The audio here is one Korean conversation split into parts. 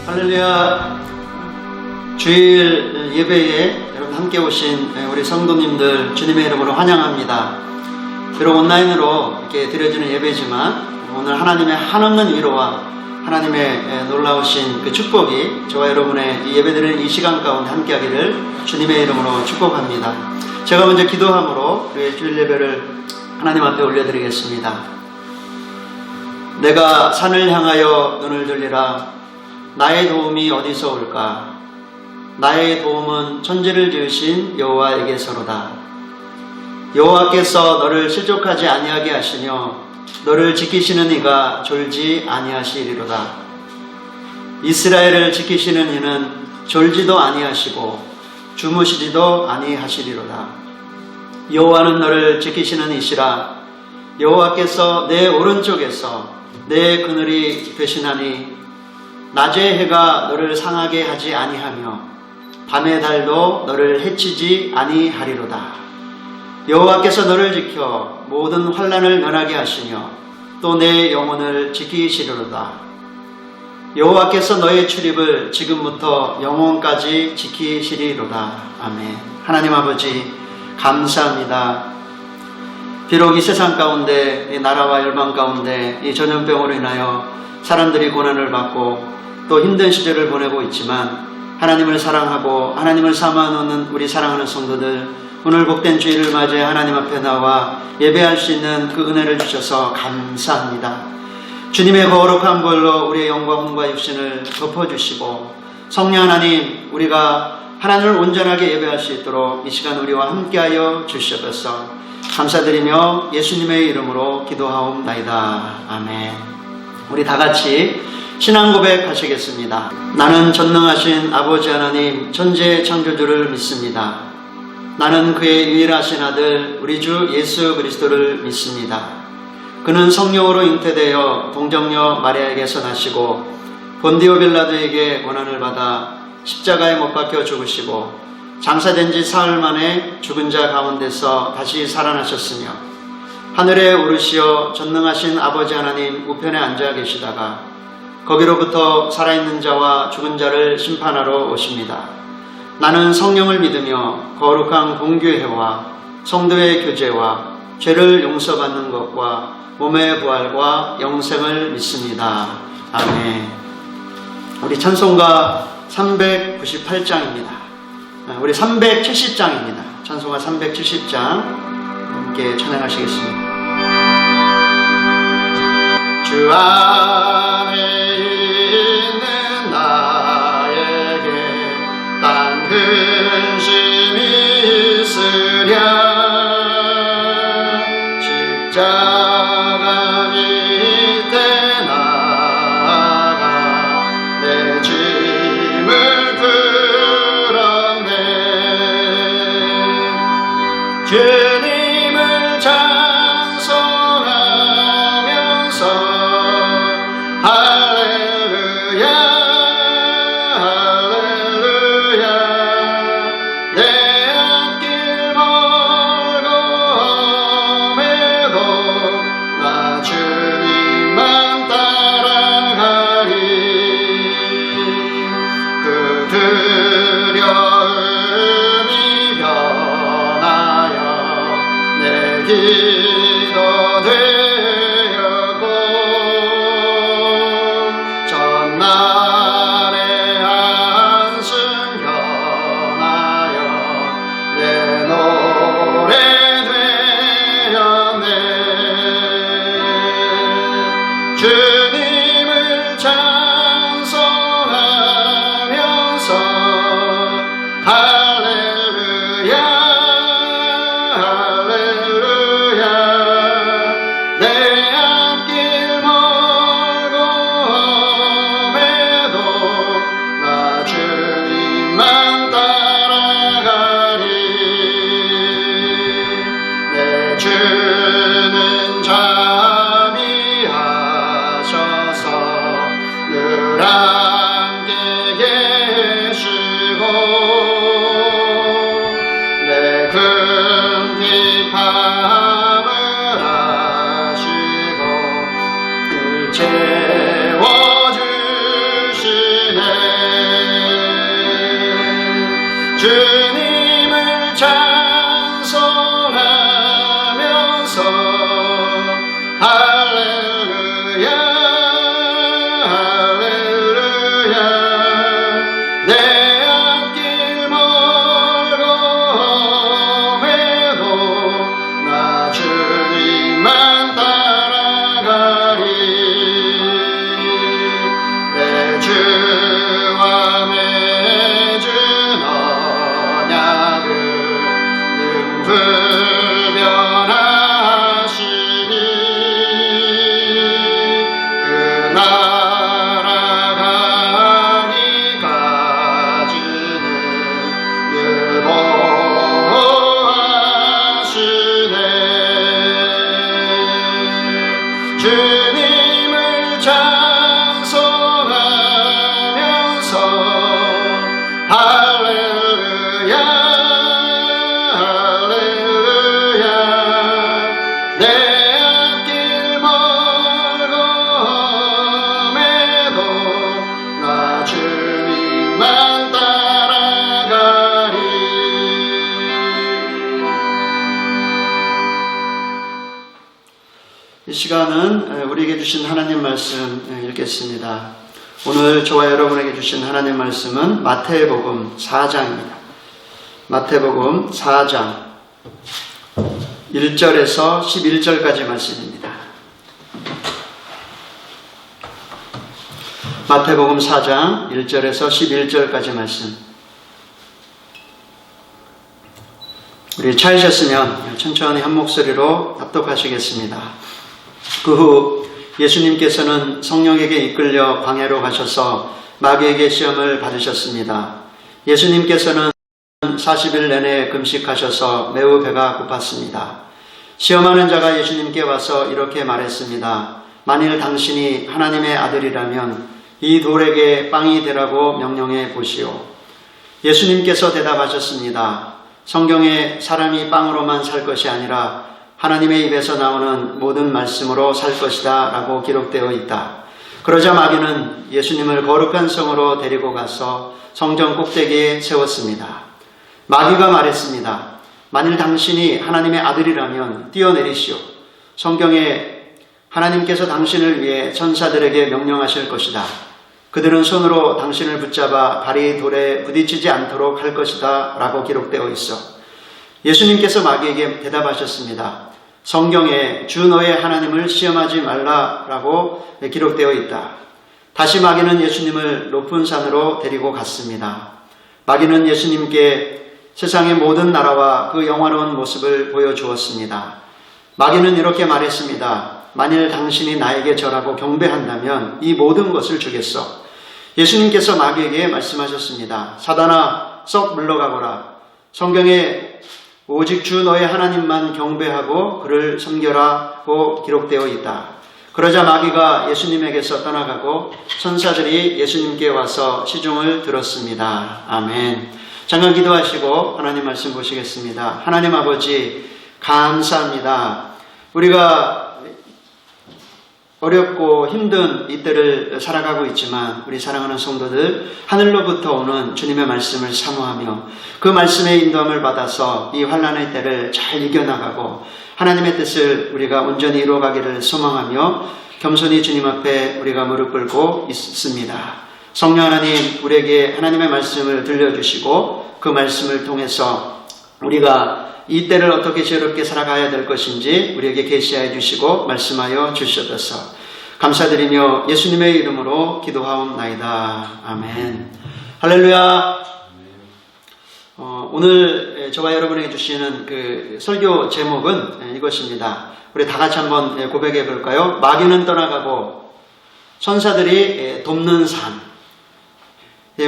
할렐루야. 주일 예배에 여러분 함께 오신 우리 성도님들 주님의 이름으로 환영합니다. 비록 온라인으로 이렇게 드려지는 예배지만 오늘 하나님의 한없는 위로와 하나님의 놀라우신 그 축복이 저와 여러분의 이 예배드리는 이 시간 가운데 함께하기를 주님의 이름으로 축복합니다. 제가 먼저 기도함으로 우리 주일 예배를 하나님 앞에 올려드리겠습니다. 내가 산을 향하여 눈을 들리라. 나의 도움이 어디서 올까? 나의 도움은 천지를 지으신 여호와에게서로다. 여호와께서 너를 실족하지 아니하게 하시며 너를 지키시는 이가 졸지 아니하시리로다. 이스라엘을 지키시는 이는 졸지도 아니하시고 주무시지도 아니하시리로다. 여호와는 너를 지키시는 이시라. 여호와께서 내 오른쪽에서 내 그늘이 되시나니 낮의 해가 너를 상하게 하지 아니하며 밤의 달도 너를 해치지 아니하리로다. 여호와께서 너를 지켜 모든 환난을 면하게 하시며 또 내 영혼을 지키시리로다. 여호와께서 너의 출입을 지금부터 영원까지 지키시리로다. 아멘. 하나님 아버지 감사합니다. 비록 이 세상 가운데 이 나라와 열방 가운데 이 전염병으로 인하여 사람들이 고난을 받고 또 힘든 시절을 보내고 있지만 하나님을 사랑하고 하나님을 삼아놓는 우리 사랑하는 성도들, 오늘 복된 주일을 맞이해 하나님 앞에 나와 예배할 수 있는 그 은혜를 주셔서 감사합니다. 주님의 거룩한 볼로 우리의 영광과 육신을 덮어주시고 성령 하나님, 우리가 하나님을 온전하게 예배할 수 있도록 이 시간 우리와 함께하여 주시옵소서. 감사드리며 예수님의 이름으로 기도하옵나이다. 아멘. 우리 다 같이 신앙 고백 하시겠습니다. 나는 전능하신 아버지 하나님 천지의 창조주를 믿습니다. 나는 그의 유일하신 아들 우리 주 예수 그리스도를 믿습니다. 그는 성령으로 잉태되어 동정녀 마리아에게서 나시고 본디오 빌라도에게 고난을 받아 십자가에 못 박혀 죽으시고 장사된 지 사흘 만에 죽은 자 가운데서 다시 살아나셨으며 하늘에 오르시어 전능하신 아버지 하나님 우편에 앉아 계시다가 거기로부터 살아있는 자와 죽은 자를 심판하러 오십니다. 나는 성령을 믿으며 거룩한 공교회와 성도의 교제와 죄를 용서받는 것과 몸의 부활과 영생을 믿습니다. 아멘. 우리 찬송가 398장입니다. 우리 370장입니다. 찬송가 370장 함께 찬양하시겠습니다. 주 안에 있는 나에게 딴 근심이 있으랴. 십자가 밑에 나가 내 짐을 풀었네. 주님을 찬송하면서 시간은 우리에게 주신 하나님 말씀 읽겠습니다. 오늘 저와 여러분에게 주신 하나님 말씀은 마태복음 4장입니다. 마태복음 4장 1절에서 11절까지 말씀입니다. 마태복음 4장 1절에서 11절까지 말씀. 우리 찾으셨으면 천천히 한 목소리로 합독하시겠습니다. 그 후 예수님께서는 성령에게 이끌려 광야로 가셔서 마귀에게 시험을 받으셨습니다. 예수님께서는 40일 내내 금식하셔서 매우 배가 고팠습니다. 시험하는 자가 예수님께 와서 이렇게 말했습니다. 만일 당신이 하나님의 아들이라면 이 돌에게 빵이 되라고 명령해 보시오. 예수님께서 대답하셨습니다. 성경에 사람이 빵으로만 살 것이 아니라 하나님의 입에서 나오는 모든 말씀으로 살 것이다 라고 기록되어 있다. 그러자 마귀는 예수님을 거룩한 성으로 데리고 가서 성전 꼭대기에 세웠습니다. 마귀가 말했습니다. 만일 당신이 하나님의 아들이라면 뛰어내리시오. 성경에 하나님께서 당신을 위해 천사들에게 명령하실 것이다. 그들은 손으로 당신을 붙잡아 발이 돌에 부딪히지 않도록 할 것이다 라고 기록되어 있어. 예수님께서 마귀에게 대답하셨습니다. 성경에 주 너의 하나님을 시험하지 말라라고 기록되어 있다. 다시 마귀는 예수님을 높은 산으로 데리고 갔습니다. 마귀는 예수님께 세상의 모든 나라와 그 영화로운 모습을 보여주었습니다. 마귀는 이렇게 말했습니다. 만일 당신이 나에게 절하고 경배한다면 이 모든 것을 주겠어. 예수님께서 마귀에게 말씀하셨습니다. 사단아, 썩 물러가거라. 성경에 오직 주 너의 하나님만 경배하고 그를 섬겨라고 기록되어 있다. 그러자 마귀가 예수님에게서 떠나가고 천사들이 예수님께 와서 시중을 들었습니다. 아멘. 잠깐 기도하시고 하나님 말씀 보시겠습니다. 하나님 아버지 감사합니다. 우리가 어렵고 힘든 이때를 살아가고 있지만 우리 사랑하는 성도들 하늘로부터 오는 주님의 말씀을 사모하며 그 말씀의 인도함을 받아서 이 환난의 때를 잘 이겨나가고 하나님의 뜻을 우리가 온전히 이루어가기를 소망하며 겸손히 주님 앞에 우리가 무릎 꿇고 있습니다. 성령 하나님, 우리에게 하나님의 말씀을 들려주시고 그 말씀을 통해서 우리가 이 때를 어떻게 지혜롭게 살아가야 될 것인지 우리에게 계시하여 주시고 말씀하여 주시옵소서. 감사드리며 예수님의 이름으로 기도하옵나이다. 아멘. 할렐루야. 오늘 저와 여러분에게 주시는 그 설교 제목은 이것입니다. 우리 다 같이 한번 고백해 볼까요? 마귀는 떠나가고 천사들이 돕는 삶.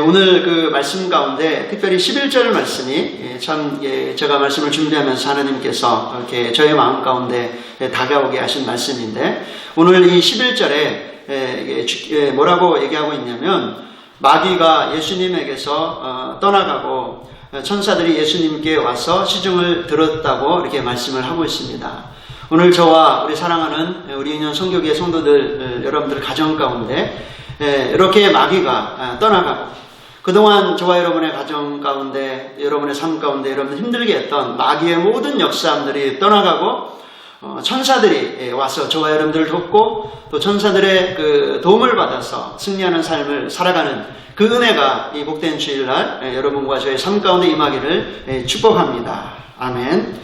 오늘 그 말씀 가운데 특별히 11절 말씀이 참 제가 말씀을 준비하면서 하나님께서 이렇게 저의 마음 가운데 다가오게 하신 말씀인데 오늘 이 11절에 뭐라고 얘기하고 있냐면 마귀가 예수님에게서 떠나가고 천사들이 예수님께 와서 시중을 들었다고 이렇게 말씀을 하고 있습니다. 오늘 저와 우리 사랑하는 우리 인연 성교계 성도들 여러분들 가정 가운데 이렇게 마귀가 떠나가고 그동안 저와 여러분의 가정 가운데 여러분의 삶 가운데 여러분을 힘들게 했던 마귀의 모든 역사함들이 떠나가고 천사들이 와서 저와 여러분들을 돕고 또 천사들의 그 도움을 받아서 승리하는 삶을 살아가는 그 은혜가 이 복된 주일날 여러분과 저의 삶 가운데 임하기를 축복합니다. 아멘.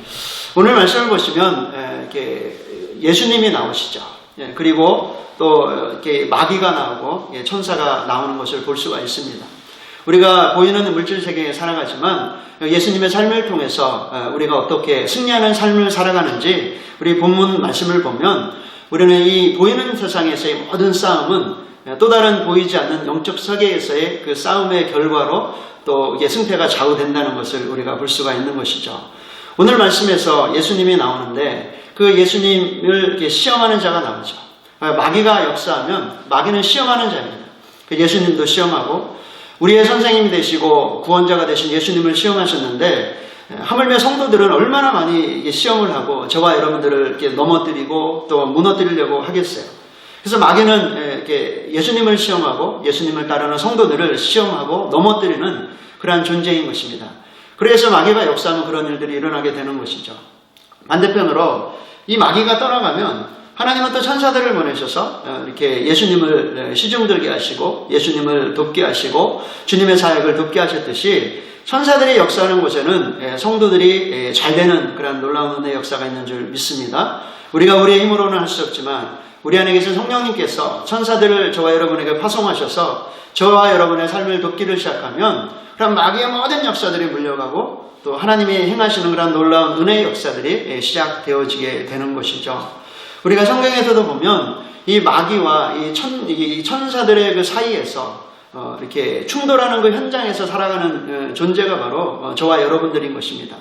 오늘 말씀을 보시면 이렇게 예수님이 나오시죠. 그리고 또 이렇게 마귀가 나오고 천사가 나오는 것을 볼 수가 있습니다. 우리가 보이는 물질 세계에 살아가지만 예수님의 삶을 통해서 우리가 어떻게 승리하는 삶을 살아가는지 우리 본문 말씀을 보면 우리는 이 보이는 세상에서의 모든 싸움은 또 다른 보이지 않는 영적 세계에서의 그 싸움의 결과로 또 이게 승패가 좌우된다는 것을 우리가 볼 수가 있는 것이죠. 오늘 말씀에서 예수님이 나오는데 그 예수님을 이렇게 시험하는 자가 나오죠. 마귀가 역사하면 마귀는 시험하는 자입니다. 예수님도 시험하고 우리의 선생님이 되시고 구원자가 되신 예수님을 시험하셨는데 하물며 성도들은 얼마나 많이 시험을 하고 저와 여러분들을 이렇게 넘어뜨리고 또 무너뜨리려고 하겠어요. 그래서 마귀는 이렇게 예수님을 시험하고 예수님을 따르는 성도들을 시험하고 넘어뜨리는 그러한 존재인 것입니다. 그래서 마귀가 역사하면 그런 일들이 일어나게 되는 것이죠. 반대편으로 이 마귀가 떠나가면 하나님은 또 천사들을 보내셔서 이렇게 예수님을 시중들게 하시고 예수님을 돕게 하시고 주님의 사역을 돕게 하셨듯이 천사들이 역사하는 곳에는 성도들이 잘 되는 그런 놀라운 은혜의 역사가 있는 줄 믿습니다. 우리가 우리의 힘으로는 할 수 없지만 우리 안에 계신 성령님께서 천사들을 저와 여러분에게 파송하셔서 저와 여러분의 삶을 돕기를 시작하면 그럼 마귀의 모든 역사들이 물려가고 또 하나님이 행하시는 그런 놀라운 은혜의 역사들이 시작되어지게 되는 것이죠. 우리가 성경에서도 보면 이 마귀와 이 천사들의 그 사이에서 이렇게 충돌하는 그 현장에서 살아가는 존재가 바로 저와 여러분들인 것입니다.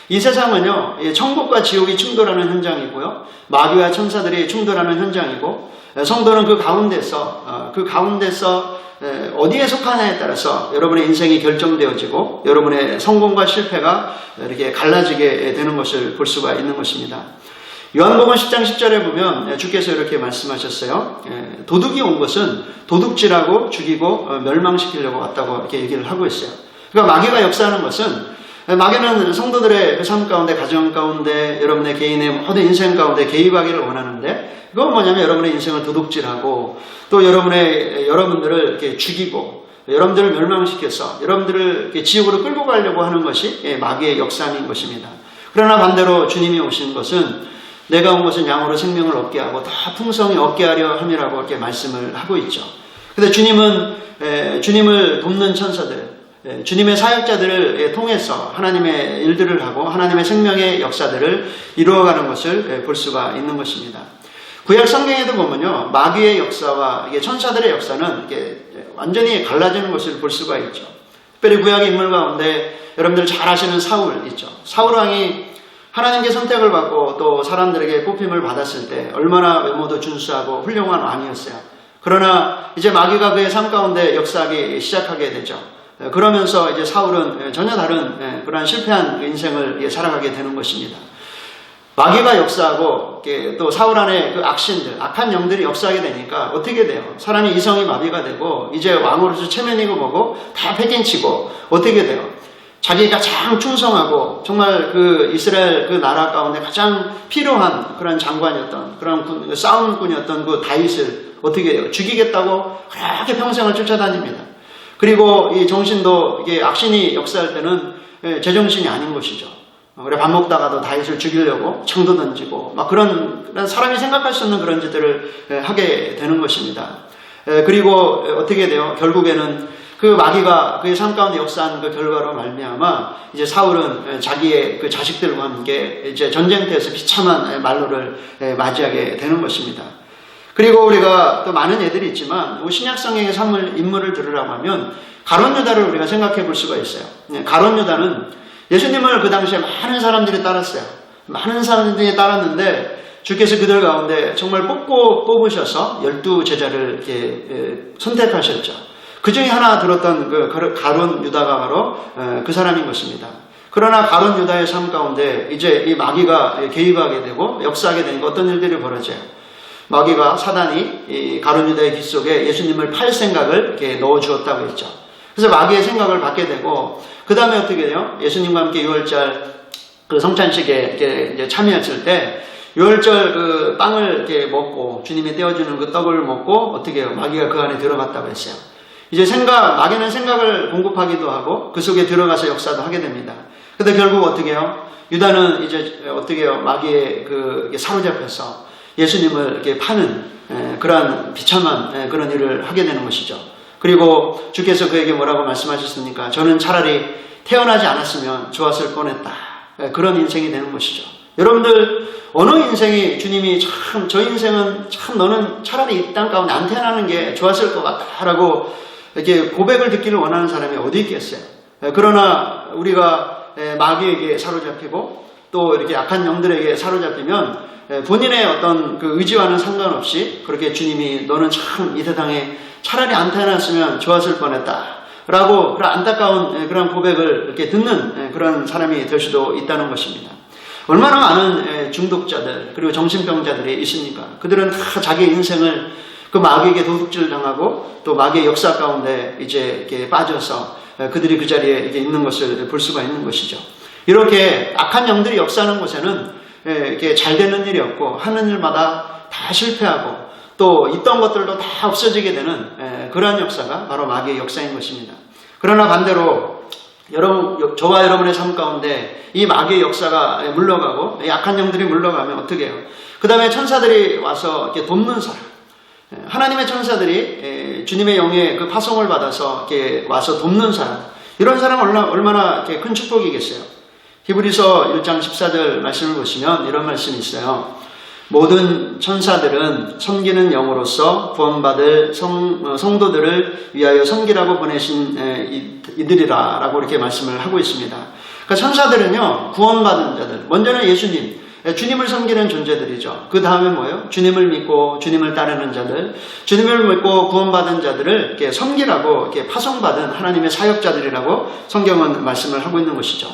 이 세상은요, 천국과 지옥이 충돌하는 현장이고요, 마귀와 천사들이 충돌하는 현장이고, 성도는 그 가운데서 어디에 속하냐에 따라서 여러분의 인생이 결정되어지고 여러분의 성공과 실패가 이렇게 갈라지게 되는 것을 볼 수가 있는 것입니다. 요한복음 10장 10절에 보면 주께서 이렇게 말씀하셨어요. 도둑이 온 것은 도둑질하고 죽이고 멸망시키려고 왔다고 이렇게 얘기를 하고 있어요. 그러니까 마귀가 역사하는 것은, 마귀는 성도들의 그 삶 가운데, 가정 가운데, 여러분의 개인의 모든 인생 가운데 개입하기를 원하는데, 그건 뭐냐면 여러분의 인생을 도둑질하고 또 여러분들을 이렇게 죽이고 여러분들을 멸망시켜서 여러분들을 이렇게 지옥으로 끌고 가려고 하는 것이 마귀의 역사인 것입니다. 그러나 반대로 주님이 오신 것은 내가 온 것은 양으로 생명을 얻게 하고 다 풍성히 얻게 하려 함이라고 이렇게 말씀을 하고 있죠. 근데 주님은 주님을 돕는 천사들, 주님의 사역자들을 통해서 하나님의 일들을 하고 하나님의 생명의 역사들을 이루어가는 것을 볼 수가 있는 것입니다. 구약 성경에도 보면요, 마귀의 역사와 이게 천사들의 역사는 이게 완전히 갈라지는 것을 볼 수가 있죠. 특별히 구약의 인물 가운데 여러분들 잘 아시는 사울 있죠. 사울 왕이 하나님께 선택을 받고 또 사람들에게 뽑힘을 받았을 때 얼마나 외모도 준수하고 훌륭한 왕이었어요. 그러나 이제 마귀가 그의 삶 가운데 역사하기 시작하게 되죠. 그러면서 이제 사울은 전혀 다른 그러한 실패한 인생을 살아가게 되는 것입니다. 마귀가 역사하고 또 사울 안에 그 악신들, 악한 영들이 역사하게 되니까 어떻게 돼요? 사람이 이성이 마비가 되고 이제 왕으로서 체면이고 뭐고 다 패긴치고 어떻게 돼요? 자기가 가장 충성하고 정말 그 이스라엘 그 나라 가운데 가장 필요한 그런 장관이었던 그런 싸움꾼이었던 그 다윗을 어떻게 해요? 죽이겠다고 그렇게 평생을 쫓아다닙니다. 그리고 이 정신도 이게 악신이 역사할 때는 제정신이 아닌 것이죠. 그래 밥 먹다가도 다윗을 죽이려고 창도 던지고 막 그런 사람이 생각할 수 없는 그런 짓들을 하게 되는 것입니다. 그리고 어떻게 돼요? 결국에는 그 마귀가 그의 삶 가운데 역사한 그 결과로 말미암아 이제 사울은 자기의 그 자식들과 함께 이제 전쟁터에서 비참한 말로를 맞이하게 되는 것입니다. 그리고 우리가 또 많은 애들이 있지만 신약 성경의 인물을 들으라고 하면 가룟 유다를 우리가 생각해 볼 수가 있어요. 가룟 유다는 예수님을 그 당시에 많은 사람들이 따랐어요. 많은 사람들이 따랐는데 주께서 그들 가운데 정말 뽑으셔서 12제자를 이렇게 선택하셨죠. 그 중에 하나 들었던 그 가룟 유다가 바로 그 사람인 것입니다. 그러나 가룟 유다의 삶 가운데 이제 이 마귀가 개입하게 되고 역사하게 되니까 어떤 일들이 벌어져요. 마귀가 사단이 이 가룟 유다의 귀 속에 예수님을 팔 생각을 이렇게 넣어주었다고 했죠. 그래서 마귀의 생각을 받게 되고 그 다음에 어떻게 돼요? 예수님과 함께 6월절 그 성찬식에 이렇게 이제 참여했을 때 6월절 그 빵을 이렇게 먹고 주님이 떼어주는 그 떡을 먹고 어떻게 해요? 마귀가 그 안에 들어갔다고 했어요. 이제 마귀는 생각을 공급하기도 하고 그 속에 들어가서 역사도 하게 됩니다. 근데 결국 어떻게 해요? 유다는 이제 어떻게 해요? 마귀에 사로잡혀서 예수님을 이렇게 파는 그러한 비참한 그런 일을 하게 되는 것이죠. 그리고 주께서 그에게 뭐라고 말씀하셨습니까? 저는 차라리 태어나지 않았으면 좋았을 뻔했다. 그런 인생이 되는 것이죠. 여러분들 어느 인생이 주님이 참 저 인생은 참 너는 차라리 이 땅 가운데 안 태어나는 게 좋았을 것 같다라고 이렇게 고백을 듣기를 원하는 사람이 어디 있겠어요? 그러나 우리가 마귀에게 사로잡히고 또 이렇게 악한 영들에게 사로잡히면 본인의 어떤 그 의지와는 상관없이 그렇게 주님이 너는 참 이 세상에 차라리 안 태어났으면 좋았을 뻔했다 라고 그런 안타까운 그런 고백을 이렇게 듣는 그런 사람이 될 수도 있다는 것입니다. 얼마나 많은 중독자들 그리고 정신병자들이 있습니까? 그들은 다 자기 인생을 그 마귀에게 도둑질 당하고 또 마귀의 역사 가운데 이제 이렇게 빠져서 그들이 그 자리에 이렇게 있는 것을 볼 수가 있는 것이죠. 이렇게 악한 영들이 역사하는 곳에는 이렇게 잘 되는 일이 없고 하는 일마다 다 실패하고 또 있던 것들도 다 없어지게 되는 그러한 역사가 바로 마귀의 역사인 것입니다. 그러나 반대로 저와 여러분의 삶 가운데 이 마귀의 역사가 물러가고 약한 영들이 물러가면 어떻게 해요? 그 다음에 천사들이 와서 이렇게 돕는 사람, 하나님의 천사들이 주님의 영의 그 파송을 받아서 이렇게 와서 돕는 사람, 이런 사람은 얼마나 이렇게 큰 축복이겠어요. 히브리서 1장 14절 말씀을 보시면 이런 말씀이 있어요. 모든 천사들은 섬기는 영으로서 구원받을 성도들을 위하여 섬기라고 보내신 이들이라 라고 이렇게 말씀을 하고 있습니다. 그러니까 천사들은요, 구원받은 자들, 먼저는 예수님, 주님을 섬기는 존재들이죠. 그 다음에 뭐예요? 주님을 믿고 주님을 따르는 자들, 주님을 믿고 구원받은 자들을 이렇게 섬기라고 이렇게 파송받은 하나님의 사역자들이라고 성경은 말씀을 하고 있는 것이죠.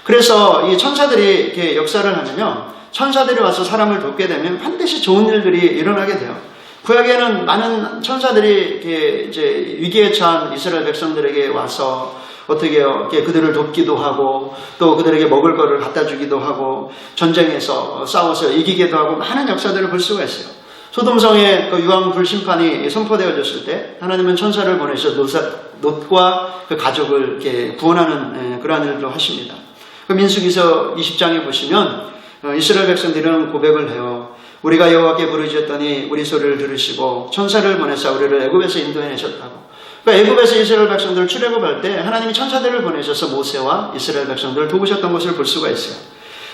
그래서 이 천사들이 이렇게 역사를 하면요, 천사들이 와서 사람을 돕게 되면 반드시 좋은 일들이 일어나게 돼요. 구약에는 많은 천사들이 이렇게 이제 위기에 처한 이스라엘 백성들에게 와서 어떻게 해요? 그들을 돕기도 하고 또 그들에게 먹을 거를 갖다 주기도 하고 전쟁에서 싸워서 이기기도 하고 많은 역사들을 볼 수가 있어요. 소돔성의 그 유황 불심판이 선포되어졌을 때 하나님은 천사를 보내서 롯과 그 가족을 이렇게 구원하는 그러한 일도 하십니다. 그 민수기서 20장에 보시면 이스라엘 백성들은 고백을 해요. 우리가 여호와께 부르짖었더니 우리 소리를 들으시고 천사를 보내사 우리를 애굽에서 인도해내셨다고. 그러니까 애굽에서 이스라엘 백성들을 출애굽할 때 하나님이 천사들을 보내셔서 모세와 이스라엘 백성들을 도우셨던 것을 볼 수가 있어요.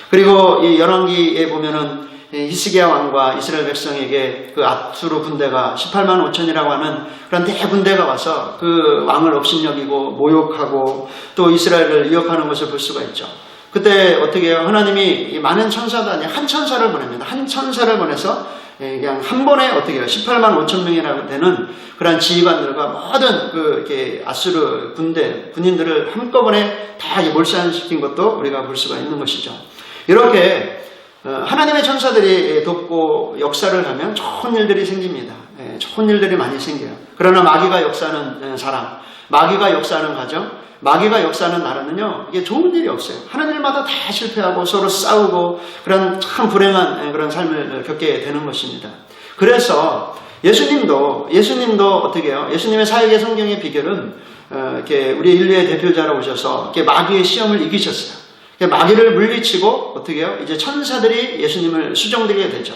그리고 이 열왕기에 보면은 히스기야 왕과 이스라엘 백성에게 그 아수르 군대가 18만 5천이라고 하는 그런 대군대가 와서 그 왕을 업신여기고 모욕하고 또 이스라엘을 위협하는 것을 볼 수가 있죠. 그때 어떻게 해요? 하나님이 많은 천사도 아니라 한 천사를 보냅니다. 한 천사를 보내서 그냥 한 번에 어떻게 해요? 18만 5천 명이라고 되는 그런 지휘관들과 모든 이렇게 아수르 군인들을 한꺼번에 다 몰살시킨 것도 우리가 볼 수가 있는 것이죠. 이렇게 하나님의 천사들이 돕고 역사를 하면 좋은 일들이 생깁니다. 좋은 일들이 많이 생겨요. 그러나 마귀가 역사하는 사람, 마귀가 역사하는 가정, 마귀가 역사하는 나라는요, 이게 좋은 일이 없어요. 하는 일마다 다 실패하고 서로 싸우고 그런 참 불행한 그런 삶을 겪게 되는 것입니다. 그래서 예수님도 어떻게 해요? 예수님의 사역의 성경의 비결은 이렇게 우리 인류의 대표자로 오셔서 이렇게 마귀의 시험을 이기셨어요. 마귀를 물리치고 어떻게 해요? 이제 천사들이 예수님을 수종되게 되죠.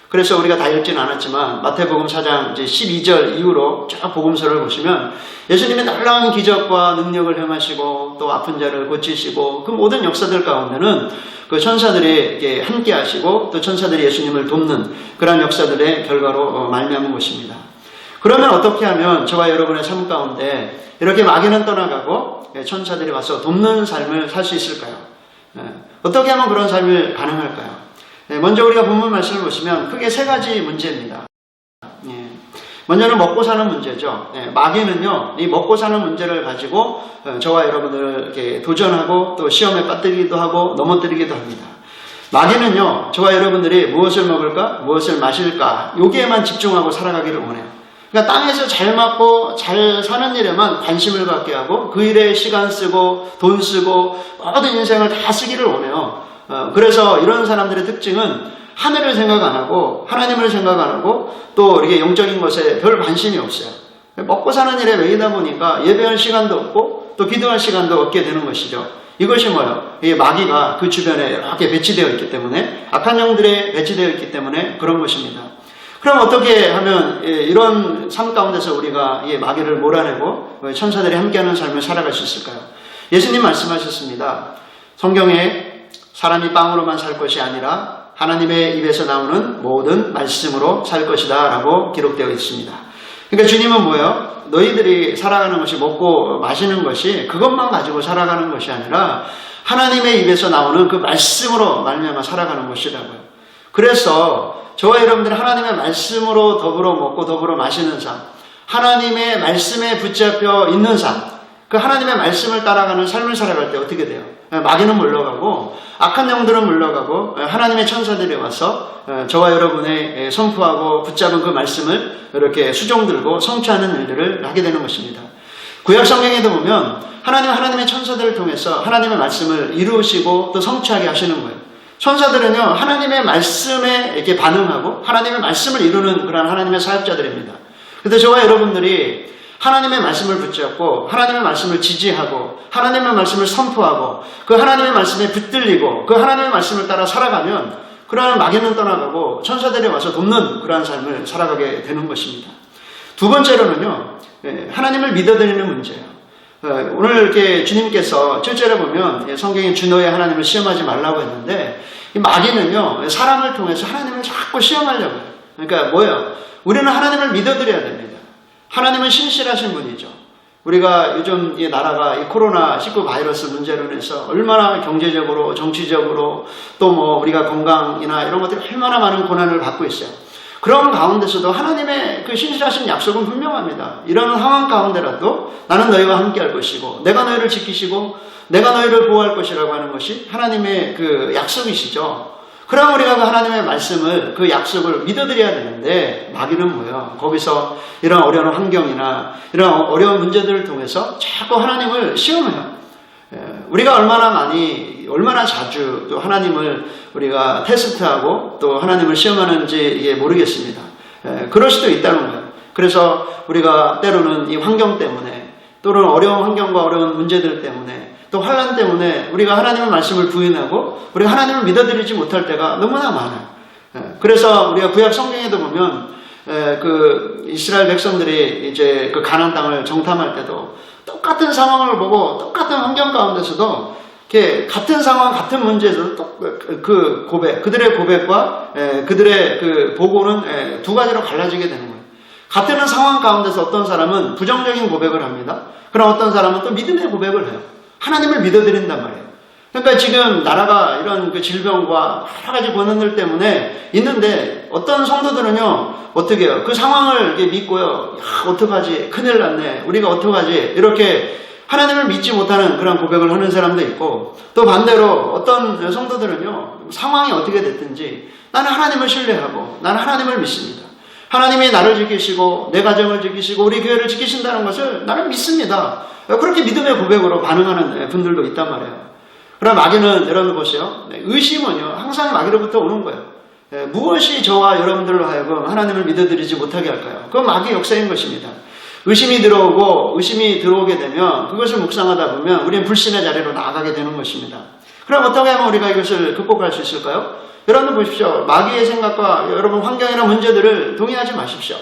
그래서 우리가 다 읽지는 않았지만 마태복음 4장 이제 12절 이후로 쭉 복음서를 보시면 예수님의 놀라운 기적과 능력을 행하시고 또 아픈 자를 고치시고 그 모든 역사들 가운데는 그 천사들이 이렇게 함께 하시고 또 천사들이 예수님을 돕는 그런 역사들의 결과로 말미암은 것입니다. 그러면 어떻게 하면 저와 여러분의 삶 가운데 이렇게 마귀는 떠나가고 천사들이 와서 돕는 삶을 살 수 있을까요? 어떻게 하면 그런 삶을 가능할까요? 먼저 우리가 본문 말씀을 보시면 크게 세 가지 문제입니다. 먼저는 먹고 사는 문제죠. 마귀는요, 이 먹고 사는 문제를 가지고 저와 여러분을 이렇게 도전하고 또 시험에 빠뜨리기도 하고 넘어뜨리기도 합니다. 마귀는요, 저와 여러분들이 무엇을 먹을까, 무엇을 마실까, 여기에만 집중하고 살아가기를 원해요. 그러니까 땅에서 잘 맞고 잘 사는 일에만 관심을 갖게 하고 그 일에 시간 쓰고 돈 쓰고 모든 인생을 다 쓰기를 원해요. 그래서 이런 사람들의 특징은 하늘을 생각 안 하고 하나님을 생각 안 하고 또 이렇게 영적인 것에 별 관심이 없어요. 먹고 사는 일에 매이다 보니까 예배할 시간도 없고 또 기도할 시간도 없게 되는 것이죠. 이것이 뭐예요? 이 마귀가 그 주변에 이렇게 배치되어 있기 때문에, 악한 영들에 배치되어 있기 때문에 그런 것입니다. 그럼 어떻게 하면 이런 삶 가운데서 우리가 이 마귀를 몰아내고 천사들이 함께하는 삶을 살아갈 수 있을까요? 예수님 말씀하셨습니다. 성경에 사람이 빵으로만 살 것이 아니라 하나님의 입에서 나오는 모든 말씀으로 살 것이다 라고 기록되어 있습니다. 그러니까 주님은 뭐예요? 너희들이 살아가는 것이 먹고 마시는 것이 그것만 가지고 살아가는 것이 아니라 하나님의 입에서 나오는 그 말씀으로 말미암아 살아가는 것이라고요. 그래서 저와 여러분들이 하나님의 말씀으로 더불어 먹고 더불어 마시는 삶, 하나님의 말씀에 붙잡혀 있는 삶, 그 하나님의 말씀을 따라가는 삶을 살아갈 때 어떻게 돼요? 마귀는 물러가고 악한 영들은 물러가고 하나님의 천사들이 와서 저와 여러분의 선포하고 붙잡은 그 말씀을 이렇게 수종들고 성취하는 일들을 하게 되는 것입니다. 구약 성경에도 보면 하나님의 천사들을 통해서 하나님의 말씀을 이루시고 또 성취하게 하시는 거예요. 천사들은요, 하나님의 말씀에 이렇게 반응하고 하나님의 말씀을 이루는 그런 하나님의 사역자들입니다. 그런데 저와 여러분들이 하나님의 말씀을 붙잡고 하나님의 말씀을 지지하고 하나님의 말씀을 선포하고 그 하나님의 말씀에 붙들리고 그 하나님의 말씀을 따라 살아가면 그러한 마귀는 떠나가고 천사들이 와서 돕는 그러한 삶을 살아가게 되는 것입니다. 두 번째로는요, 하나님을 믿어드리는 문제예요. 오늘 이렇게 주님께서 7절에 보면 성경에 주 너의 하나님을 시험하지 말라고 했는데 이 마귀는요, 사람을 통해서 하나님을 자꾸 시험하려고 해요. 그러니까 뭐예요? 우리는 하나님을 믿어드려야 됩니다. 하나님은 신실하신 분이죠. 우리가 요즘 이 나라가 이 코로나19 바이러스 문제로 인해서 얼마나 경제적으로, 정치적으로 또 뭐 우리가 건강이나 이런 것들이 얼마나 많은 고난을 받고 있어요. 그런 가운데서도 하나님의 그 신실하신 약속은 분명합니다. 이런 상황 가운데라도 나는 너희와 함께 할 것이고 내가 너희를 지키시고 내가 너희를 보호할 것이라고 하는 것이 하나님의 그 약속이시죠. 그럼 우리가 그 하나님의 말씀을, 그 약속을 믿어드려야 되는데 마귀는 뭐예요? 거기서 이런 어려운 환경이나 이런 어려운 문제들을 통해서 자꾸 하나님을 시험해요. 우리가 얼마나 자주 또 하나님을 우리가 테스트하고 또 하나님을 시험하는지 모르겠습니다. 그럴 수도 있다는 거예요. 그래서 우리가 때로는 이 환경 때문에 또는 어려운 환경과 어려운 문제들 때문에 또 환난 때문에 우리가 하나님의 말씀을 부인하고 우리가 하나님을 믿어드리지 못할 때가 너무나 많아요. 그래서 우리가 구약 성경에도 보면 그 이스라엘 백성들이 이제 그 가나안 땅을 정탐할 때도 똑같은 상황을 보고 똑같은 환경 가운데서도 이렇게 같은 상황, 같은 문제에서도 또 그 고백, 그들의 고백과 그들의 그 보고는 두 가지로 갈라지게 되는 거예요. 같은 상황 가운데서 어떤 사람은 부정적인 고백을 합니다. 그럼 어떤 사람은 또 믿음의 고백을 해요. 하나님을 믿어드린단 말이에요. 그러니까 지금 나라가 이런 그 질병과 여러 가지 고난들 때문에 있는데 어떤 성도들은요, 어떻게 해요? 그 상황을 이렇게 믿고요, 야, 어떡하지? 큰일 났네. 우리가 어떡하지? 이렇게 하나님을 믿지 못하는 그런 고백을 하는 사람도 있고, 또 반대로 어떤 성도들은요, 상황이 어떻게 됐든지 나는 하나님을 신뢰하고 나는 하나님을 믿습니다. 하나님이 나를 지키시고 내 가정을 지키시고 우리 교회를 지키신다는 것을 나는 믿습니다. 그렇게 믿음의 고백으로 반응하는 분들도 있단 말이에요. 그럼 마귀는 여러분 보세요. 의심은요, 항상 마귀로부터 오는 거예요. 무엇이 저와 여러분들로 하여금 하나님을 믿어드리지 못하게 할까요? 그건 마귀의 역사인 것입니다. 의심이 들어오게 되면 그것을 묵상하다 보면 우리는 불신의 자리로 나아가게 되는 것입니다. 그럼 어떻게 하면 우리가 이것을 극복할 수 있을까요? 여러분 보십시오. 마귀의 생각과 여러분 환경이나 문제들을 동의하지 마십시오.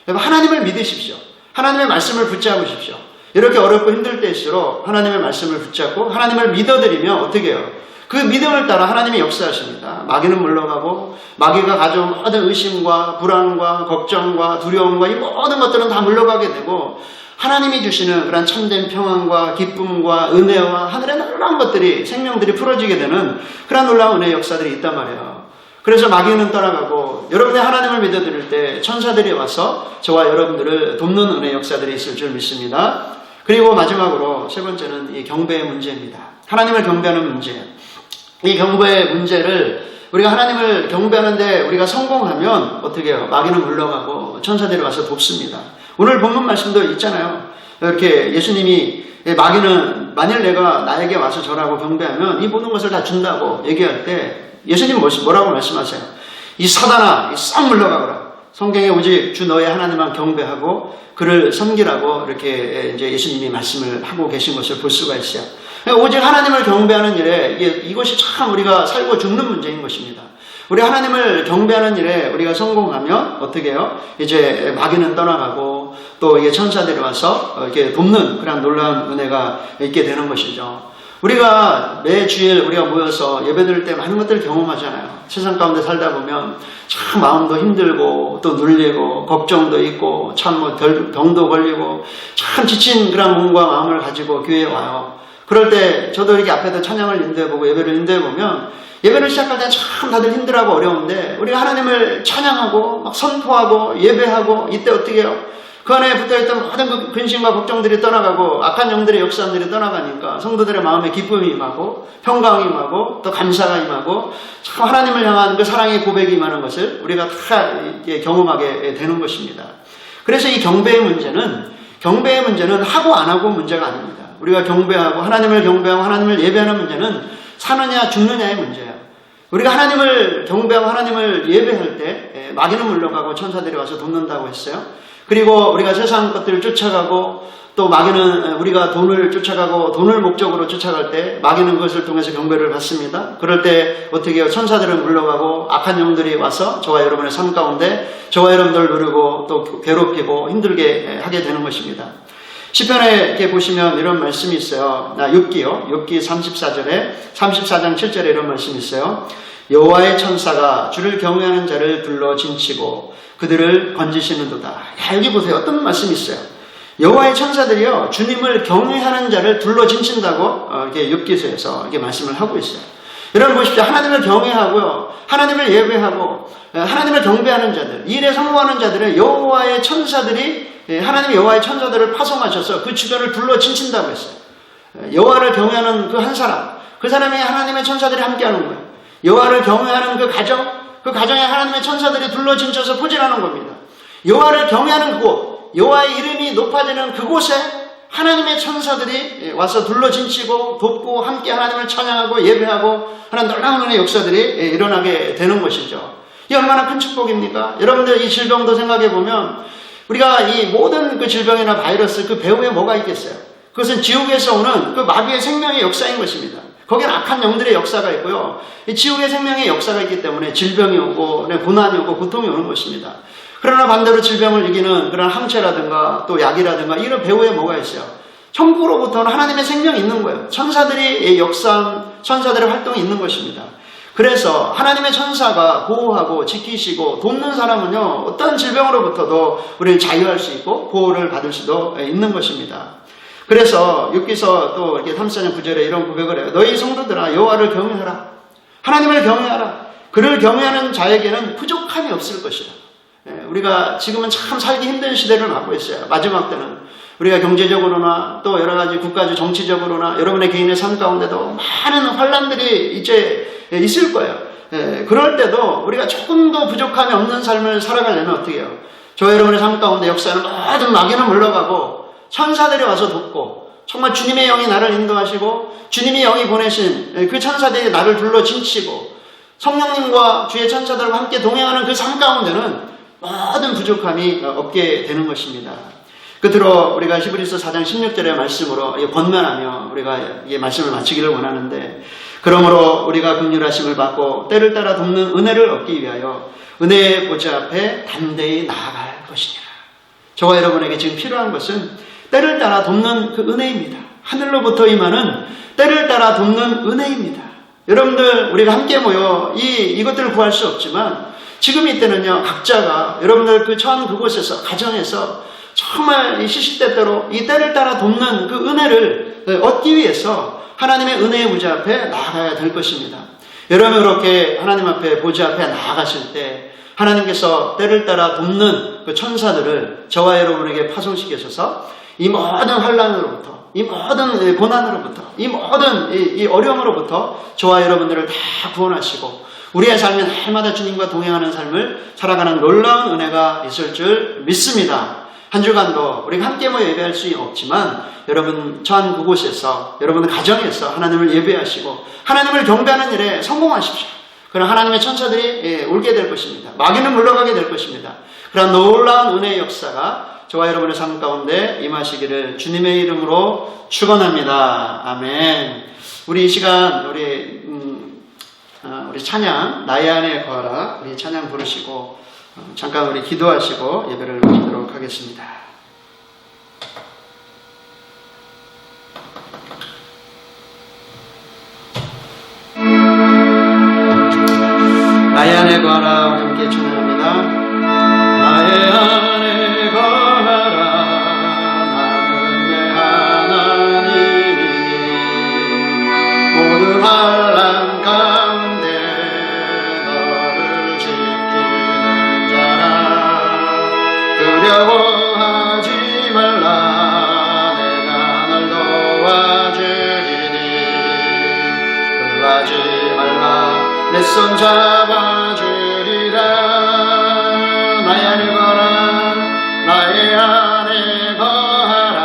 여러분 하나님을 믿으십시오. 하나님의 말씀을 붙잡으십시오. 이렇게 어렵고 힘들 때일수록 하나님의 말씀을 붙잡고 하나님을 믿어드리면 어떻게 해요? 그 믿음을 따라 하나님이 역사하십니다. 마귀는 물러가고 마귀가 가져온 모든 의심과 불안과 걱정과 두려움과 이 모든 것들은 다 물러가게 되고 하나님이 주시는 그런 참된 평안과 기쁨과 은혜와 하늘의 놀라운 것들이 생명들이 풀어지게 되는 그런 놀라운 은혜의 역사들이 있단 말이에요. 그래서 마귀는 떠나가고 여러분이 하나님을 믿어드릴 때 천사들이 와서 저와 여러분들을 돕는 은혜의 역사들이 있을 줄 믿습니다. 그리고 마지막으로 세 번째는 이 경배의 문제입니다. 하나님을 경배하는 문제예요. 이 경배의 문제를 우리가 하나님을 경배하는데 우리가 성공하면 어떻게 해요? 마귀는 물러가고 천사들이 와서 돕습니다. 오늘 본문 말씀도 있잖아요. 이렇게 예수님이 마귀는 만일 내가 나에게 와서 절하고 경배하면 이 모든 것을 다 준다고 얘기할 때 예수님 뭐라고 말씀하세요? 이 사단아, 싹 물러가거라. 성경에 오직 주 너의 하나님만 경배하고 그를 섬기라고 이렇게 이제 예수님이 말씀을 하고 계신 것을 볼 수가 있어요. 오직 하나님을 경배하는 일에 이것이 참 우리가 살고 죽는 문제인 것입니다. 우리 하나님을 경배하는 일에 우리가 성공하면 어떻게 해요? 이제 마귀는 떠나가고 또 이게 천사들이 와서 이렇게 돕는 그런 놀라운 은혜가 있게 되는 것이죠. 우리가 매 주일 우리가 모여서 예배드릴 때 많은 것들을 경험하잖아요. 세상 가운데 살다 보면 참 마음도 힘들고 또 눌리고 걱정도 있고 참 뭐 병도 걸리고 참 지친 그런 몸과 마음을 가지고 교회에 와요. 그럴 때 저도 이렇게 앞에서 찬양을 인도해보고 예배를 인도해보면 예배를 시작할 때 참 다들 힘들어하고 어려운데 우리가 하나님을 찬양하고 막 선포하고 예배하고 이때 어떻게 해요? 그 안에 붙어있던 모든 그 근심과 걱정들이 떠나가고 악한 영들의 역사들이 떠나가니까 성도들의 마음에 기쁨이 임하고 평강이 임하고 또 감사가 임하고 참 하나님을 향한 그 사랑의 고백이 임하는 것을 우리가 다 경험하게 되는 것입니다. 그래서 이 경배의 문제는 하고 안 하고 문제가 아닙니다. 우리가 경배하고 하나님을 예배하는 문제는 사느냐 죽느냐의 문제예요. 우리가 하나님을 경배하고 하나님을 예배할 때 마귀는 물러가고 천사들이 와서 돕는다고 했어요. 그리고 우리가 세상 것들을 쫓아가고 또 마귀는 우리가 돈을 쫓아가고 돈을 목적으로 쫓아갈 때 마귀는 그것을 통해서 경배를 받습니다. 그럴 때 어떻게 해요? 천사들은 물러가고 악한 영들이 와서 저와 여러분의 삶 가운데 저와 여러분들 누르고 또 괴롭히고 힘들게 하게 되는 것입니다. 시편에 이렇게 보시면 이런 말씀이 있어요. 욥기요. 욥기 34장 7절에 이런 말씀이 있어요. 여호와의 천사가 주를 경외하는 자를 불러 진치고 그들을 건지시는도다. 야, 여기 보세요. 어떤 말씀이 있어요. 여호와의 천사들이요, 주님을 경외하는 자를 불러 진친다고 이렇게 욥기서에서 이렇게 말씀을 하고 있어요. 여러분 보십시오. 하나님을 경외하고요, 하나님을 예배하고 하나님을 경배하는 자들, 이 일에 성공하는 자들은 여호와의 천사들이 하나님 여호와의 천사들을 파송하셔서 그 주변을 불러 진친다고 했어요. 여호와를 경외하는 그 한 사람, 그 사람이 하나님의 천사들이 함께하는 거예요. 여호와를 경외하는 그 가정, 그 가정에 하나님의 천사들이 불러 진쳐서 포진하는 겁니다. 여호와를 경외하는 그곳, 여호와의 이름이 높아지는 그곳에 하나님의 천사들이 와서 둘러진치고 돕고 함께 하나님을 찬양하고 예배하고 하는 놀라운 은혜의 역사들이 일어나게 되는 것이죠. 이 얼마나 큰 축복입니까? 여러분들 이 질병도 생각해 보면 우리가 이 모든 그 질병이나 바이러스 그 배후에 뭐가 있겠어요? 그것은 지옥에서 오는 그 마귀의 생명의 역사인 것입니다. 거기는 악한 영들의 역사가 있고요. 이 지옥의 생명의 역사가 있기 때문에 질병이 오고 고난이 오고 고통이 오는 것입니다. 그러나 반대로 질병을 이기는 그런 항체라든가 또 약이라든가 이런 배후에 뭐가 있어요? 천국으로부터는 하나님의 생명이 있는 거예요. 천사들이 역사한 천사들의 활동이 있는 것입니다. 그래서 하나님의 천사가 보호하고 지키시고 돕는 사람은요, 어떤 질병으로부터도 우리를 자유할 수 있고 보호를 받을 수도 있는 것입니다. 그래서 욥기서 또 이렇게 34장 9절에 이런 고백을 해요. 너희 성도들아 여호와를 경외하라. 하나님을 경외하라. 그를 경외하는 자에게는 부족함이 없을 것이라. 우리가 지금은 참 살기 힘든 시대를 맞고 있어요. 마지막 때는 우리가 경제적으로나 또 여러 가지 국가적 정치적으로나 여러분의 개인의 삶 가운데도 많은 환란들이 이제 있을 거예요. 그럴 때도 우리가 조금도 부족함이 없는 삶을 살아가려면 어떻게 해요? 저 여러분의 삶 가운데 역사는 모든 마귀는 물러가고 천사들이 와서 돕고 정말 주님의 영이 나를 인도하시고 주님의 영이 보내신 그 천사들이 나를 불러 진치고 성령님과 주의 천사들과 함께 동행하는 그 삶 가운데는 모든 부족함이 없게 되는 것입니다. 끝으로 우리가 히브리서 4장 16절의 말씀으로 권면하며 우리가 이 말씀을 마치기를 원하는데, 그러므로 우리가 긍휼하심을 받고 때를 따라 돕는 은혜를 얻기 위하여 은혜의 보좌 앞에 담대히 나아갈 것이니라. 저와 여러분에게 지금 필요한 것은 때를 따라 돕는 그 은혜입니다. 하늘로부터 임하는 때를 따라 돕는 은혜입니다. 여러분들 우리가 함께 모여 이것들을 구할 수 없지만 지금 이때는요, 각자가 여러분들 그 처한 그곳에서 가정에서 정말 이 시시때때로 이 때를 따라 돕는 그 은혜를 얻기 위해서 하나님의 은혜의 보좌 앞에 나아가야 될 것입니다. 여러분 그렇게 하나님 앞에 보좌 앞에 나아가실 때 하나님께서 때를 따라 돕는 그 천사들을 저와 여러분에게 파송시키셔서 이 모든 환란으로부터, 이 모든 고난으로부터, 이 모든 이 어려움으로부터 저와 여러분들을 다 구원하시고 우리의 삶에 날마다 주님과 동행하는 삶을 살아가는 놀라운 은혜가 있을 줄 믿습니다. 한 주간도 우리가 함께 모여 예배할 수 없지만 여러분 처한 그곳에서 여러분 가정에서 하나님을 예배하시고 하나님을 경배하는 일에 성공하십시오. 그럼 하나님의 천사들이 올게 될 것입니다. 마귀는 물러가게 될 것입니다. 그런 놀라운 은혜의 역사가 저와 여러분의 삶 가운데 임하시기를 주님의 이름으로 축원합니다. 아멘. 우리 이 시간 우리 찬양 나의 안에 거하라, 우리 찬양 부르시고 잠깐 우리 기도하시고 예배를 마치도록 하겠습니다. 나의 안에 거하라, 우리 함께 찬양합니다. 나의 안에 거하라, 나는 내 하나님이니 모든 환난 가운데 너를 지키는 자라. 두려워하지 말라, 내가 널 도와주리니. 놀라지 말라, 내 손 잡아주리라. 나의 안에 거하라, 나의 안에 거하라,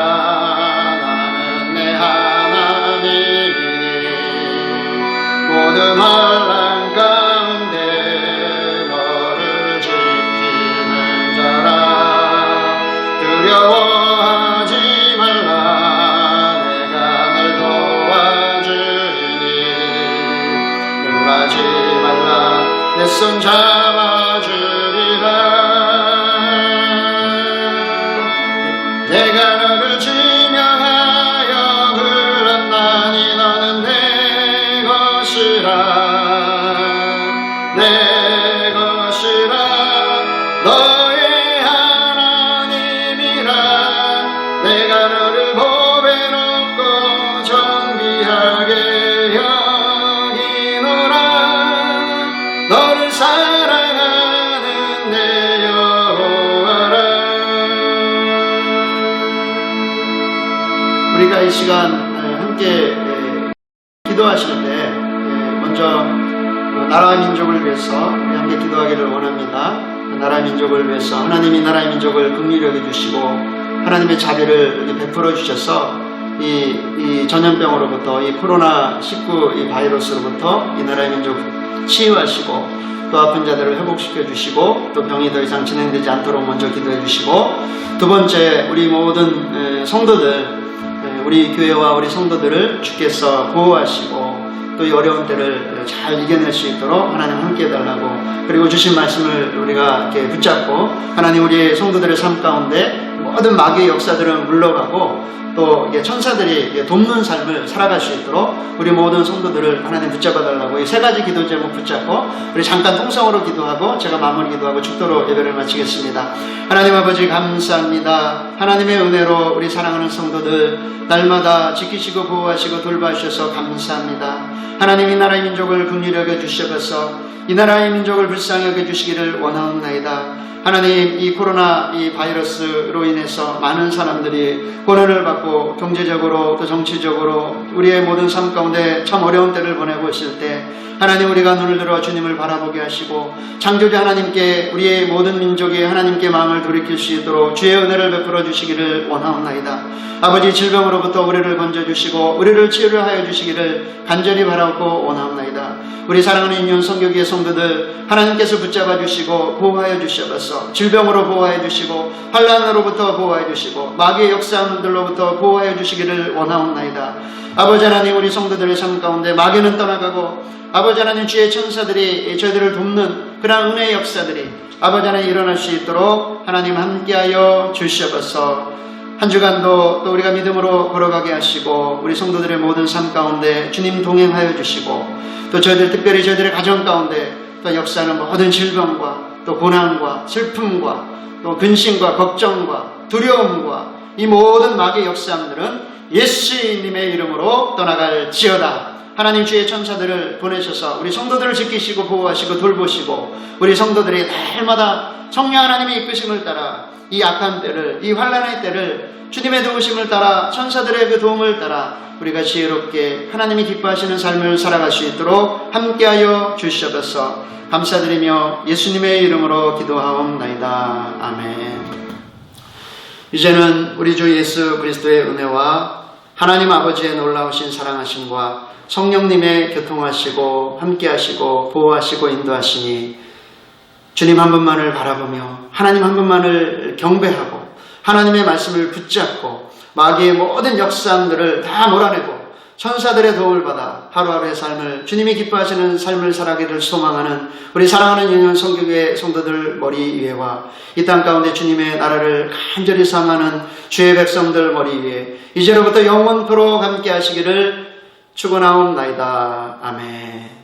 나는 내 하나님이니 모든 환난 가운데 우리가 이 시간 함께 기도하시는데 먼저 나라와 민족을 위해서 우리 함께 기도하기를 원합니다. 나라 민족을 위해서 하나님이 나라의 민족을 긍휼히 여겨주시고 하나님의 자비를 베풀어 주셔서 이 전염병으로부터 이 코로나19 이 바이러스로부터 이 나라의 민족 치유하시고 또 아픈 자들을 회복시켜 주시고 또 병이 더 이상 진행되지 않도록 먼저 기도해 주시고 두 번째 우리 모든 성도들 우리 교회와 우리 성도들을 주께서 보호하시고 또 이 어려운 때를 잘 이겨낼 수 있도록 하나님 함께 해달라고 그리고 주신 말씀을 우리가 이렇게 붙잡고 하나님 우리의 성도들의 삶 가운데 모든 마귀의 역사들은 물러가고 또 천사들이 돕는 삶을 살아갈 수 있도록 우리 모든 성도들을 하나님 붙잡아 달라고 이 세 가지 기도 제목 붙잡고 우리 잠깐 통성으로 기도하고 제가 마무리 기도하고 축도로 예배를 마치겠습니다. 하나님 아버지 감사합니다. 하나님의 은혜로 우리 사랑하는 성도들 날마다 지키시고 보호하시고 돌봐주셔서 감사합니다. 하나님 이 나라의 민족을 긍휼히 여겨 주셔서 이 나라의 민족을 불쌍히 여겨 주시기를 원하옵나이다. 하나님 이 코로나 이 바이러스로 인해서 많은 사람들이 고난을 받고 경제적으로 또 정치적으로 우리의 모든 삶 가운데 참 어려운 때를 보내고 있을 때 하나님 우리가 눈을 들어 주님을 바라보게 하시고 창조주 하나님께 우리의 모든 민족이 하나님께 마음을 돌이킬 수 있도록 주의 은혜를 베풀어 주시기를 원하옵나이다. 아버지 질병으로부터 우리를 건져주시고 우리를 치유를 하여 주시기를 간절히 바라고 원하옵나이다. 우리 사랑하는 인연 성교기의 성도들 하나님께서 붙잡아 주시고 보호하여 주셔서 질병으로 보호하여 주시고 환난으로부터 보호하여 주시고 마귀의 역사들로부터 보호하여 주시기를 원하옵나이다. 아버지 하나님 우리 성도들의 삶 가운데 마귀는 떠나가고 아버지 하나님 주의 천사들이 저희들을 돕는 그러한 은혜의 역사들이 아버지 하나님 일어날 수 있도록 하나님 함께하여 주시옵소서. 한 주간도 또 우리가 믿음으로 걸어가게 하시고 우리 성도들의 모든 삶 가운데 주님 동행하여 주시고 또 저희들 특별히 저희들의 가정 가운데 또 역사하는 모든 질병과 또 고난과 슬픔과 또 근심과 걱정과 두려움과 이 모든 마귀의 역사함들은 예수님의 이름으로 떠나갈지어다. 하나님 주의 천사들을 보내셔서 우리 성도들을 지키시고 보호하시고 돌보시고 우리 성도들이 날마다 성령 하나님의 이끄심을 따라 이 악한 때를 이 환난의 때를 주님의 도우심을 따라 천사들의 그 도움을 따라 우리가 지혜롭게 하나님이 기뻐하시는 삶을 살아갈 수 있도록 함께하여 주시옵소서. 감사드리며 예수님의 이름으로 기도하옵나이다. 아멘. 이제는 우리 주 예수 그리스도의 은혜와 하나님 아버지의 놀라우신 사랑하심과 성령님의 교통하시고 함께하시고 보호하시고 인도하시니 주님 한 분만을 바라보며 하나님 한 분만을 경배하고 하나님의 말씀을 붙잡고 마귀의 모든 역사들을 다 몰아내고 천사들의 도움을 받아 하루하루의 삶을 주님이 기뻐하시는 삶을 살아가기를 소망하는 우리 사랑하는 영영 성교교회 성도들 머리 위에와 이 땅 가운데 주님의 나라를 간절히 사랑하는 주의 백성들 머리 위에 이제로부터 영원토록 함께 하시기를 축원하옵나이다. 아멘.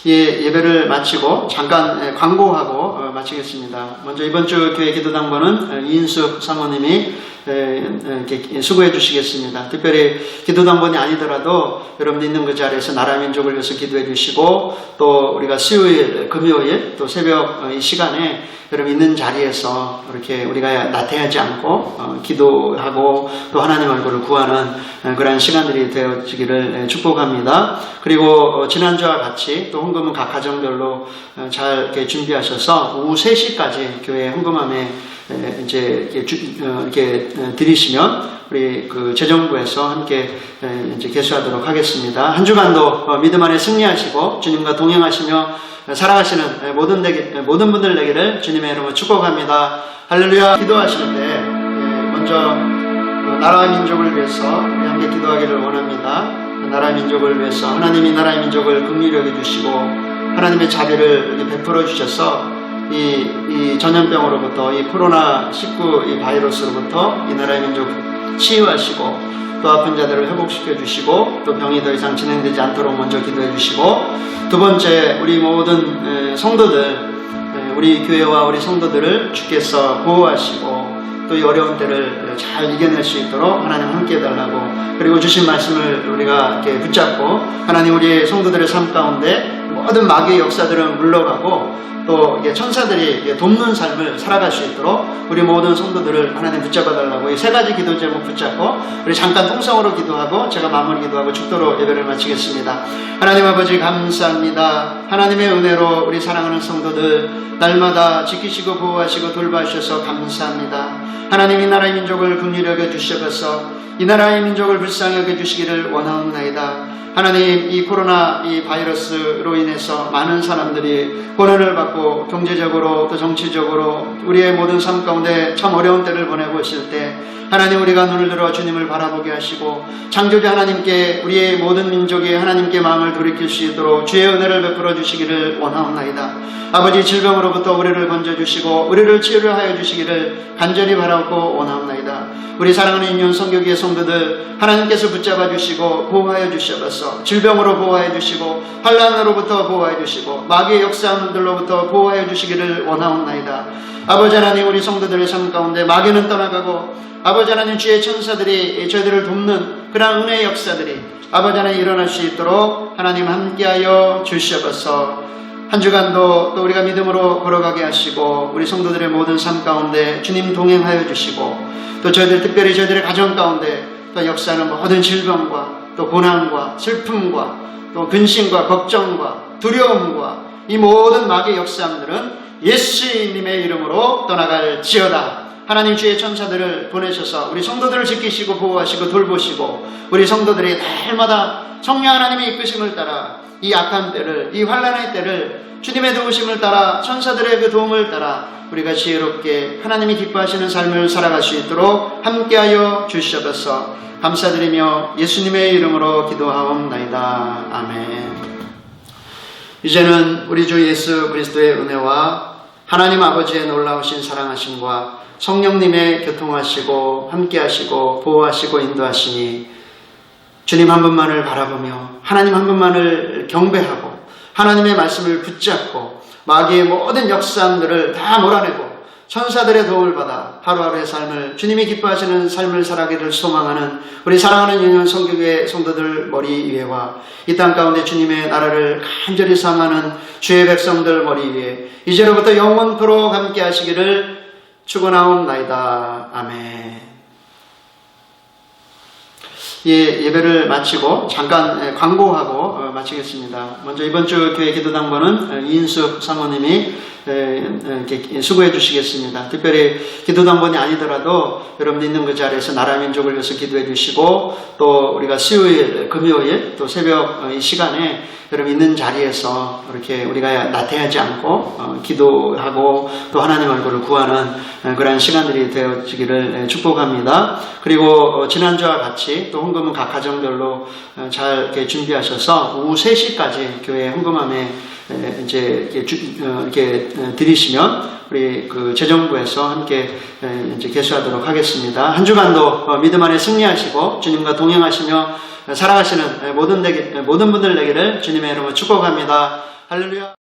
예배를 마치고 잠깐 광고하고 마치겠습니다. 먼저 이번 주 교회 기도당번은 이인숙 사모님이 이렇게 수고해 주시겠습니다. 특별히 기도당번이 아니더라도 여러분 있는 그 자리에서 나라 민족을 위해서 기도해 주시고 또 우리가 수요일, 금요일 또 새벽 이 시간에 여러분 있는 자리에서 이렇게 우리가 나태하지 않고 기도하고 또 하나님 얼굴을 구하는 그런 시간들이 되어지기를 축복합니다. 그리고 지난주와 같이 또 헌금은 각 가정별로 잘 이렇게 준비하셔서 오후 3시까지 교회 헌금함에 이제 이렇게 드리시면 우리 그 재정부에서 함께 이제 개수하도록 하겠습니다. 한 주간도 믿음 안에 승리하시고 주님과 동행하시며 살아가시는 모든 분들 되기를 주님의 이름으로 축복합니다. 할렐루야. 기도하시는데 먼저 나라와 민족을 위해서 우리 함께 기도하기를 원합니다. 나라 민족을 위해서 하나님이 나라의 민족을 긍휼히 여겨주시고 하나님의 자비를 베풀어 주셔서 이 전염병으로부터 이 코로나19 이 바이러스로부터 이 나라의 민족 치유하시고 또 아픈 자들을 회복시켜 주시고 또 병이 더 이상 진행되지 않도록 먼저 기도해 주시고 두 번째 우리 모든 성도들 우리 교회와 우리 성도들을 주께서 보호하시고 또 이 어려운 때를 잘 이겨낼 수 있도록 하나님 함께 해달라고 그리고 주신 말씀을 우리가 이렇게 붙잡고 하나님 우리의 성도들의 삶 가운데 모든 마귀의 역사들은 물러가고 또 이게 천사들이 돕는 삶을 살아갈 수 있도록 우리 모든 성도들을 하나님 붙잡아 달라고 이 세 가지 기도 제목 붙잡고 우리 잠깐 통성으로 기도하고 제가 마무리 기도하고 축도로 예배를 마치겠습니다. 하나님 아버지 감사합니다. 하나님의 은혜로 우리 사랑하는 성도들 날마다 지키시고 보호하시고 돌봐주셔서 감사합니다. 하나님 이 나라의 민족을 긍휼히 여겨 주셔서 이 나라의 민족을 불쌍히 여겨 주시기를 원하옵나이다. 하나님 이 코로나 이 바이러스로 인해서 많은 사람들이 고난을 받고 경제적으로 또 정치적으로 우리의 모든 삶 가운데 참 어려운 때를 보내고 있을 때 하나님 우리가 눈을 들어 주님을 바라보게 하시고 창조주 하나님께 우리의 모든 민족이 하나님께 마음을 돌이킬 수 있도록 주의 은혜를 베풀어 주시기를 원하옵나이다. 아버지 질병으로부터 우리를 건져주시고 우리를 치유를 하여 주시기를 간절히 바라고 원하옵나이다. 우리 사랑하는 인연 성교기의 성도들 하나님께서 붙잡아 주시고 보호하여 주셔서 질병으로 보호하여 주시고 환난으로부터 보호하여 주시고 마귀의 역사들로부터 보호하여 주시기를 원하옵나이다. 아버지 하나님 우리 성도들의 삶 가운데 마귀는 떠나가고 아버지 하나님 주의 천사들이 저희들을 돕는 그러한 은혜의 역사들이 아버지 하나님 일어날 수 있도록 하나님 함께하여 주시옵소서. 한 주간도 또 우리가 믿음으로 걸어가게 하시고 우리 성도들의 모든 삶 가운데 주님 동행하여 주시고 또 저희들 특별히 저희들의 가정 가운데 또 역사하는 모든 질병과 또 고난과 슬픔과 또 근심과 걱정과 두려움과 이 모든 마귀의 역사함들은 예수님의 이름으로 떠나갈지어다. 하나님 주의 천사들을 보내셔서 우리 성도들을 지키시고 보호하시고 돌보시고 우리 성도들이 날마다 성령 하나님의 이끄심을 따라 이 악한 때를 이 환난의 때를 주님의 도우심을 따라 천사들의 그 도움을 따라 우리가 지혜롭게 하나님이 기뻐하시는 삶을 살아갈 수 있도록 함께하여 주시옵소서. 감사드리며 예수님의 이름으로 기도하옵나이다. 아멘. 이제는 우리 주 예수 그리스도의 은혜와 하나님 아버지의 놀라우신 사랑하심과 성령님의 교통하시고 함께하시고 보호하시고 인도하시니 주님 한 분만을 바라보며 하나님 한 분만을 경배하고 하나님의 말씀을 붙잡고 마귀의 모든 역사들을 다 몰아내고 천사들의 도움을 받아 하루하루의 삶을 주님이 기뻐하시는 삶을 살아가기를 소망하는 우리 사랑하는 유년 성교교회 성도들 머리 위에와 이 땅 가운데 주님의 나라를 간절히 사랑하는 주의 백성들 머리 위에 이제로부터 영원토록 함께 하시기를 축원하옵나이다. 아멘. 예배를 마치고 잠깐 광고하고 마치겠습니다. 먼저 이번 주 교회 기도당번은 이인숙 사모님이 이렇게 수고해 주시겠습니다. 특별히 기도당번이 아니더라도 여러분 있는 그 자리에서 나라 민족을 위해서 기도해 주시고 또 우리가 수요일, 금요일 또 새벽 이 시간에 여러분 있는 자리에서 이렇게 우리가 나태하지 않고 기도하고 또 하나님 얼굴을 구하는 그런 시간들이 되어지기를 축복합니다. 그리고 지난주와 같이 또 헌금은 각 가정별로 잘 이렇게 준비하셔서 오후 3시까지 교회 헌금함에 이제 이렇게 드리시면 우리 그 재정부에서 함께 이제 개수하도록 하겠습니다. 한 주간도 믿음 안에 승리하시고 주님과 동행하시며 살아가시는 모든 분들 되기를 주님의 이름으로 축복합니다. 할렐루야.